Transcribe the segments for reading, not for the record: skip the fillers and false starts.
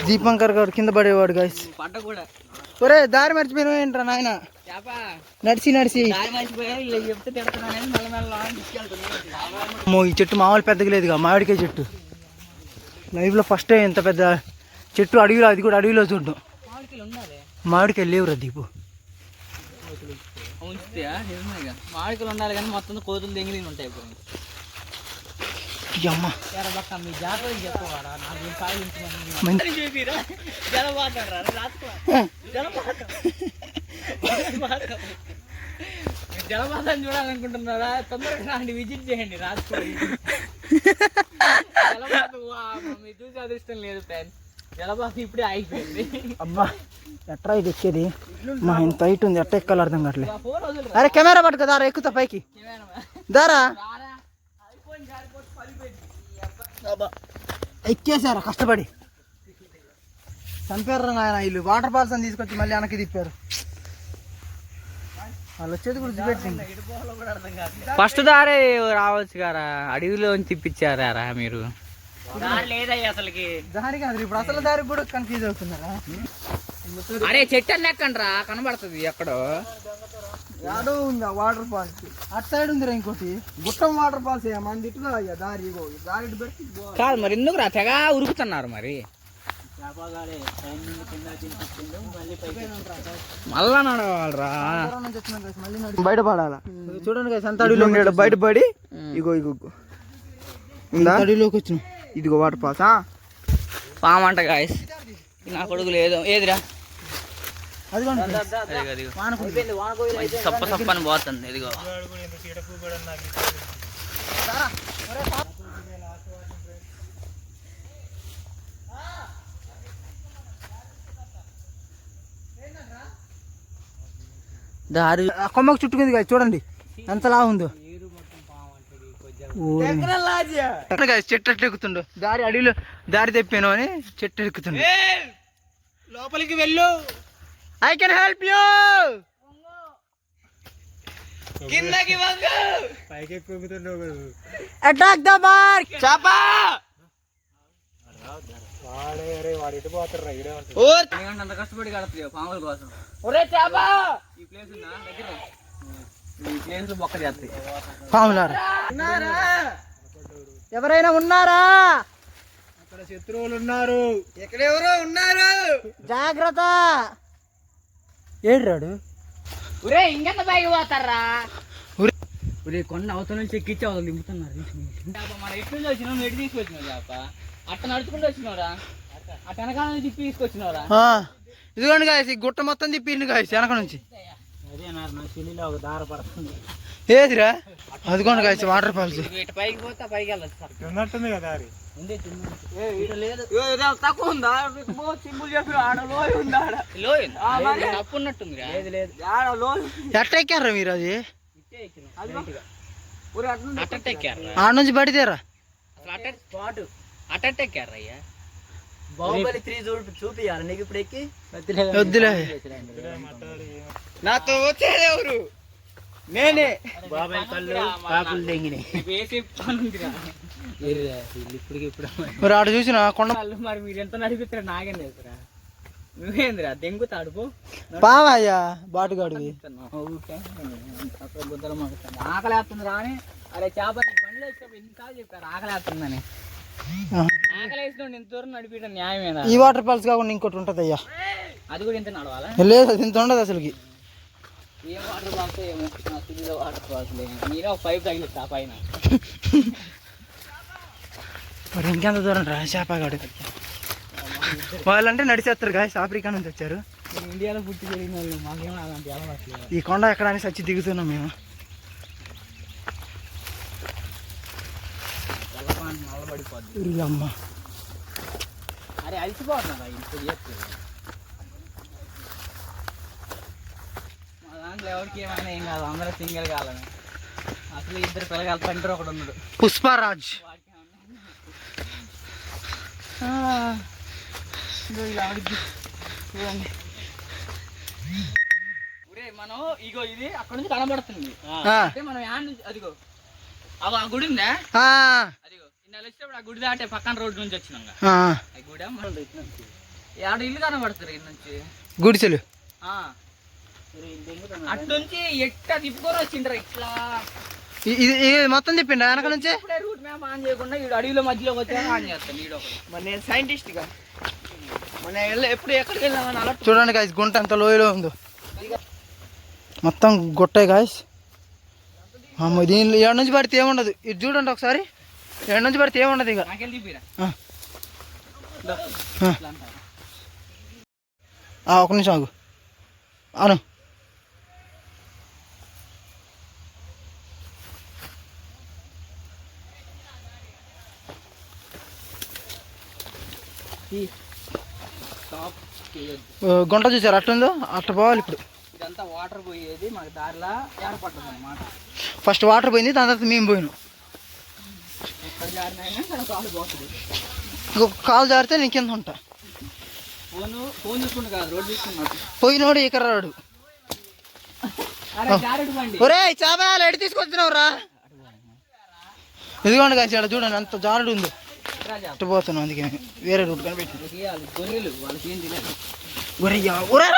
దీపంకర్ గారు కింద పడేవాడు గాయస్. ఒరే దారి మర్చిపోయినా ఏంట్రా నాయన, నడిచి నడిచి. ఈ చెట్టు మామూలు పెద్దగా లేదుగా, మామిడికాయ చెట్టు. లైఫ్లో ఫస్ట్ టైం ఇంత పెద్ద చెట్టు అడవిలో, అది కూడా అడవిలో చూడడం. మామిడికాయలు లేవురా దీపు. మామిడికాయలు ఉండాలి కానీ మొత్తం కోతులు దెంగిలి ఉంటాయి. జలపాతం చూడాలనుకుంటున్నారా? తొందరగా విజిట్ చేయండి రాజకోటి. మీరు చూసే అదృష్టం లేదు ఫ్రెండ్స్, జలపాతం ఇప్పుడే ఆగిపోయింది. అబ్బా ఎట్రా ఇది ఎక్కేది, మా ఇంత హైట్ ఉంది, ఎట్ట ఎక్కాలి అర్థం కావట్లేదు. అరే కెమెరా పట్టుకు దారా, ఎక్కుతా పైకి దారా. ఎక్కేసారా కష్టపడి, చంపారు ఆయన. వీళ్ళు వాటర్ ఫాల్స్ అని తీసుకొచ్చి మళ్ళీ వెనక్కి తిప్పారు. వాళ్ళు వచ్చేది కూడా చూపెట్టింది. ఫస్ట్ దారే రావచ్చు కదా, అడవిలో తిప్పించారా మీరు? లేదయ్యా అసలుకి దారి కాదు, ఇప్పుడు అసలు దారి కూడా కన్ఫ్యూజ్ అవుతున్నారా? అరే చెట్టు అని ఎక్కండ్రా, కనబడుతుంది ఎక్కడో. ఏడో ఉంది ఆ వాటర్ ఫాల్స్, అటు సైడ్ ఉందిరా ఇంకోటి గుట్టం వాటర్ ఫాల్స్. మన ఇటుగా దారి దారి పెట్టి కాదు మరి, ఎందుకు రా తెగ ఉరుకుతున్నారు మరి? మళ్ళా నడవాలరా, బయటపడాలా. చూడండి కదా, సంత అడవిలో ఉండేడు బయటపడి ఇగో ఇగో అడవిలోకి వచ్చిన. ఇదిగో వాటర్ ఫాల్స్ పామంట గాయస్. నా కొడుకు లేదు ఏదిరా, సప్ప సప్పని పోతుంది. ఇదిగో దారి కొమ్మకు చుట్టుకుంది కదా, చూడండి ఎంతలా ఉందో. చెట్టు ఎట్లా ఎక్కుతుండో, దారి అడవిలో దారి తెప్పాను అని చెట్టు ఎక్కుతుండే. లోపలికి వెళ్ళు, ఐ కెన్ హెల్ప్ యూ. కిందకి వంగు, పైకి ఎక్కుతున్నావు. Attack the mark. చాపా అంత కష్టపడి కడతాయి పాముల కోసం. ఒరే చాపా, ఈ ప్లేస్ ఉందా దగ్గర? ఈ ప్లేస్ బొక్క చేస్తాయి పాములారా. ఎవరైనా ఉన్నారా? అక్కడ శత్రువులు ఉన్నారు, ఎక్కడెవరో ఉన్నారు, జాగ్రత్త. ఏడ్రాడు. ఒరే ఇంకెంత పైకి పోతారా? ఒరే కొండ అవతల నుంచి ఎక్కించి అవతల దింపుతున్నారు. మన ఇటు నుంచి వచ్చినావు, ఎటు తీసుకొచ్చినావు చేప? అట్ట నడుచుకుంటూ వచ్చినవరా? అట్ట వెనకాల నుంచి తిప్పి తీసుకొచ్చినవరా? ఇదిగోండి గాయస్, ఈ గుట్ట మొత్తం తిప్పింది గాయస్ వెనక నుంచి. ఒక దార పడుతుంది. ఏదిరా? అదిగోండి గాయస్ వాటర్ ఫాల్స్. ఇటు పైకి పోతే పైకి వెళ్ళచ్చు. ఉన్నట్టుంది కదా దారి. తక్కువ ఉందా? సింపుల్ చెప్పి ఆడ లోయ ఉందా? తప్పు ఉన్నట్టుంది. ఎట్ట ఎక్కారా మీరు? అది అట్ట ఎక్కారా? ఆడ నుంచి పడితేరా అట్ట ఎక్కారా? అయ్యా బాహుబలి 3 చూపియాలి నీకు ఇప్పుడు ఎక్కి. వద్దులే, నాతో వచ్చేది ఎవరు? నేనే. బాబాయ్ కళ్ళు కాకులు తెంగినాయి. మరి ఆడ చూసిన కొండ. మరి మీరు ఎంత నడిపిస్తారా నాకేం తెలుసురా? నువ్వేందిరా దెంగుతాడు పో. పావయ్యా బాటుగాడివి. ఆకలి వేస్తుంది రాని. అరే చేప బండిలో వచ్చినప్పుడు ఎన్నిసార్లు చెప్పారు ఆకలి వేస్తుందని. ఆకలి వేసిన ఇంత దూరం నడిపించడం న్యాయమేనా? ఈ వాటర్ ఫాల్స్ కాకుండా ఇంకోటి ఉంటుంది అయ్యా, అది కూడా ఇంత నడవాలా? లేదు అది ఇంత ఉండదు అసలుకి. ఏం వాటర్ ఫాల్స్ ఏమో వాటర్ ఫాల్స్ లేదు. మీరే ఒక 5 తగిలిస్తా పైన. మరి ఇంకెంత దూరం రా చేపగాడు? వాళ్ళంటే నడిచేస్తారు గాయస్, ఆఫ్రికా నుంచి వచ్చారు. ఇండియాలో పుట్టి జరిగిన వాళ్ళు, మాకేమో అలాంటి అలవాట్లేదు. ఈ కొండ ఎక్కడానికి వచ్చి దిగుతున్నాం మేము. అమ్మ అరే అలసిపోతున్నా ఇప్పుడు చేస్తుంది. మా దాంట్లో ఎవరికి ఏమైనా ఏం కాదు, అందరూ సింగిల్ కాలని. అసలు 2 పిల్లగాల తండ్రి ఒకడు ఉన్నాడు, పుష్పరాజ్. చూడండి మనం ఇగో ఇది అక్కడ నుంచి కనబడుతుంది. మనం యాడ్ నుంచి అదిగో ఆ గుడి ఉందా, అదిగో నెల వచ్చేప్పుడు ఆ గుడి దాటే పక్కన రోడ్డు నుంచి వచ్చినాం ఆ, ఆ గుడి ఆడ ఇల్లు కనబడుతుంది ఇటు నుంచి గుడిసెలు. అటు నుంచి ఎట్లా తిప్పుకొని వచ్చిండ్రా ఇట్లా ఇది ఇది మొత్తం తిప్పిండా వెనక నుంచి? ఇప్పుడే రూట్ మ్యాప్ ఆన్ చేయకుండా ఈ అడవిలో మధ్యలోకి వచ్చాక ఆన్ చేస్తాను ఈడ ఒకటి. మరి నేను సైంటిస్ట్గా మన ఎప్పుడు ఎక్కడికి వెళ్ళామని అలా చూడండి గాయస్, గుంట ఎంత లోయలో ఉందో. మొత్తం గుట్టాయి గాయస్. అమ్మ దీనిలో ఏడు నుంచి పడితే ఏముండదు. ఇది చూడండి ఒకసారి, ఏడు నుంచి పడితే ఏముండదు ఇక. నాకెళ్ళి తిప్పిరా ఆ, ఇట్లా అంటారా? ఒక నిమిషం ఆగు అను. స్టాప్ చేయొద్దు. గుంట చూసారు అట్టుందో, అట్ట పోవాలి ఇప్పుడు. ఇదంతా వాటర్ పోయేది మాకు దారిలా ఏర్పడుతుంది అన్నమాట. ఫస్ట్ వాటర్ పోయింది, దాని తర్వాత మేము పోయినాం. ఎక్కడ జారినైనా తన కాలు పోతుంది. ఇంకొక కాలు జారితే నేను కింద ఉంటా. ఫోన్ చూసుకుంటు కాదు, రోడ్డు చూసుకున్నాడు. పోయినోడు ఇక్కడ రాడు. అరే జారుడు బండి. ఒరే చాపాలు ఎడి తీసుకొచ్చినావు రా. ఇదిగోండి కాసి అక్కడ చూడండి అంత జారుడు ఉంది. ఇటు పోతున్నాం, అందుకే వేరే రూట్ కనిపెట్టింది. గొర్రెలు వాళ్ళకి ఏం తెలియదు. ఒరేయ్యా, ఒరే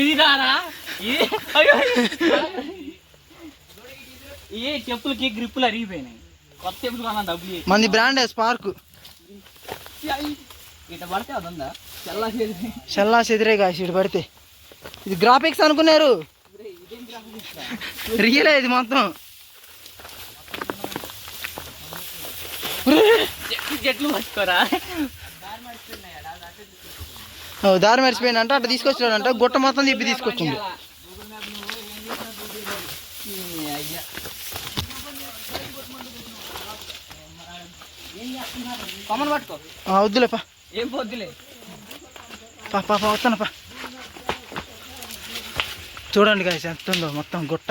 ఇది రారా ఏ చెప్పులకి గ్రిప్పులు అరిగిపోయినాయి. కొత్త చెప్పులు కొన్నా డబ్బులు మంది బ్రాండ్ స్పార్క్. ఇట్లా పడితే అది ఉందా చల్లా చెదిరే కాసి ఇటు పడితే. ఇది గ్రాఫిక్స్ అనుకున్నారు, రియలే ఇది మొత్తం. చెట్లు పట్టుకోరా. దారి మర్చిపోయినంట, అట్లా తీసుకొచ్చినాడంట. గుట్ట మొత్తం తిప్పి తీసుకొచ్చింది. కొమ్మను పట్టుకో. వద్దులేపా, ఏం పొద్దులే. పా వస్తానప్పా. చూడండి కాసి ఎంత ఉందో మొత్తం గుట్ట.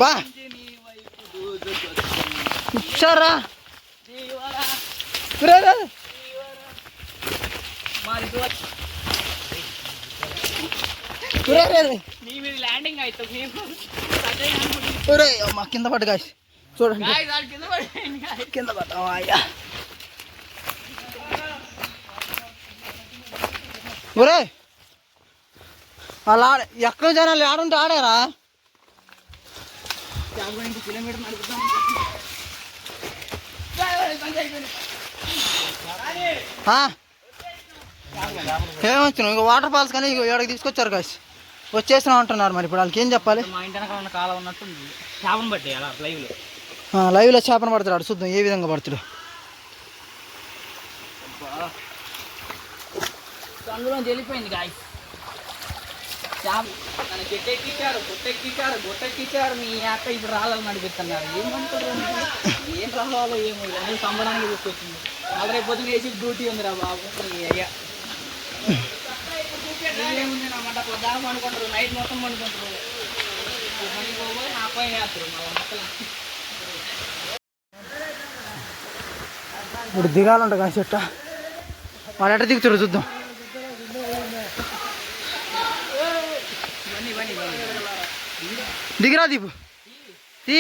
బా ఇచ్చారా ల్యాండింగ్ అవుతుంది. అమ్మా కింద పట్టు కాసి చూడండి, కింద పట్టు. అయ్యా ఒరే వాళ్ళు ఎక్కడ జనాలు ఆడుంటే ఆడారా. కిలోమీటర్ ఏమొచ్చినావు? ఇంకో వాటర్ ఫాల్స్ కానీ ఏడకి తీసుకొచ్చారు కాసి. వచ్చేసినాం అంటున్నారు, మరి ఇప్పుడు వాళ్ళకి ఏం చెప్పాలి? మా ఇంటి వెనకాల ఉన్న కాలం ఉన్నట్టు చేపను బట్టి అలా లైవ్లో లైవ్లో చేపను పడతాడు. చూద్దాం ఏ విధంగా పడతాడు. అందులో వెళ్ళిపోయింది గాయ. తన చెట్టెక్కిచ్చారు, గుట్టెక్కిచ్చారు. మీ అక్క ఇప్పుడు రావాలని నడిపిస్తున్నారు. ఏమంటారు, ఏం రావాలో ఏమో. అన్నీ సంబరానికి తీసుకొచ్చింది. మళ్ళీ రేపు పొద్దున వేసి డ్యూటీ ఉందిరా బాబు. అయ్యా ఏముంది నా మాట, పొద్దాక పండుకుంటారు, నైట్ మొత్తం పండుకుంటారు. నా పైన వేస్తారు మా మొక్కలు. ఇప్పుడు దిగాలంట కాసి చెట్ట. వాళ్ళు ఎట్ట దిగుతారు చూద్దాం. దిగిరా దీపు తీ.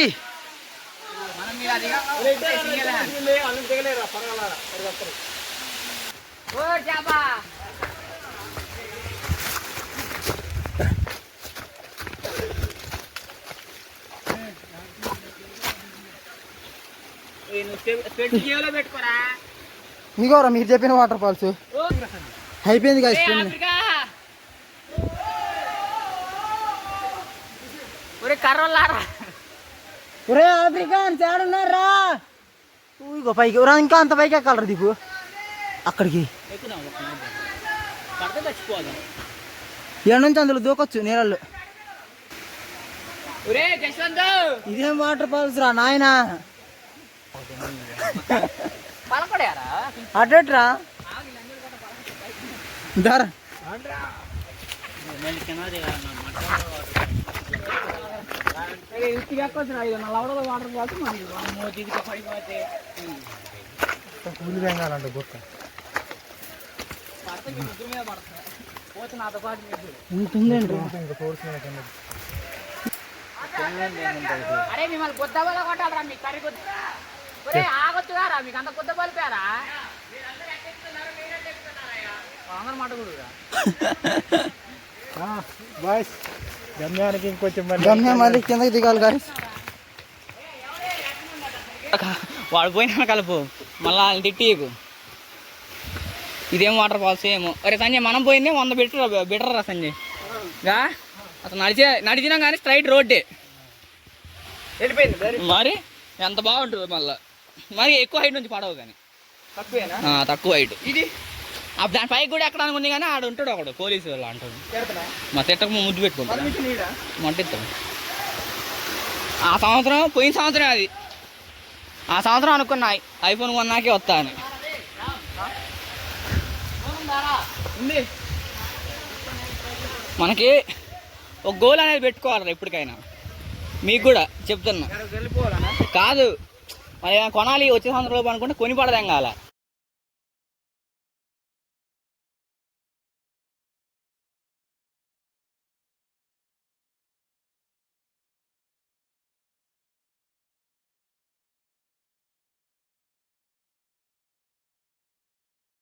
పెట్టుకోరా. ఇంకోరా మీరు చెప్పిన వాటర్ ఫాల్స్ అయిపోయింది కాసి. కర్రలారా ఒరే ఆఫ్రికాన్స్ ఏడున్నారా? ఇగో పైకి రా, ఇంకా అంత పైకి ఎక్కాలరా దీపు. అక్కడికి ఏడు నుంచి అందులో దూకొచ్చు నీళ్ళల్లో. ఇదేం వాటర్ ఫాల్స్ రా నాయనా. అడ్డట్రా దారా. కూలి బెంగాలంట గుట్ట. పోతే నాతో పాటు మీకు ఉంటుందండి. అరే మిమ్మల్ని కొత్త బల కొట్టాలరా మీ కర్రీ కొద్ది ఒరే ఆగొచ్చుగారా మీకు అంత కొత్త బలిపారా అందరూ మాట కూడా బాయ్స్ గమ్యానికి ఇంకొంచెం గమ్యం మళ్ళీ కిందకి దిగాలి గాయస్. వాడు పోయినా కలుపు మళ్ళీ వాళ్ళని తిట్టికు ఇదేం వాటర్ ఫాల్స్ ఏమో. అరే సంజయ్ మనం పోయింది 100 బెటర్ రా సంజయ్ గా అసలు నడిచినా కానీ స్ట్రైట్ రోడ్డే వెళ్ళిపోయింది మరి ఎంత బాగుంటుంది మళ్ళీ మరి ఎక్కువ హైట్ నుంచి పడవు కానీ తక్కువేనా తక్కువ హైట్ ఇది దాని పైకి కూడా ఎక్కడ అనుకుంది కానీ ఆడు ఉంటాడు ఒకడు పోలీసు వాళ్ళు అంటాడు మా తిట్టకు ముద్దు పెట్టుకుంటాడు మంటిస్తాడు. ఆ సంవత్సరం పోయిన సంవత్సరం అది ఆ సంవత్సరం అనుకున్నా ఐఫోన్ కొన్నాకే వస్తా అని. మనకి ఒక గోల్ అనేది పెట్టుకోవాలి ఎప్పటికైనా. మీకు కూడా చెప్తున్నా కాదు మరి కొనాలి వచ్చే సంవత్సరం లోపు అనుకుంటే కొని పడదేం కాల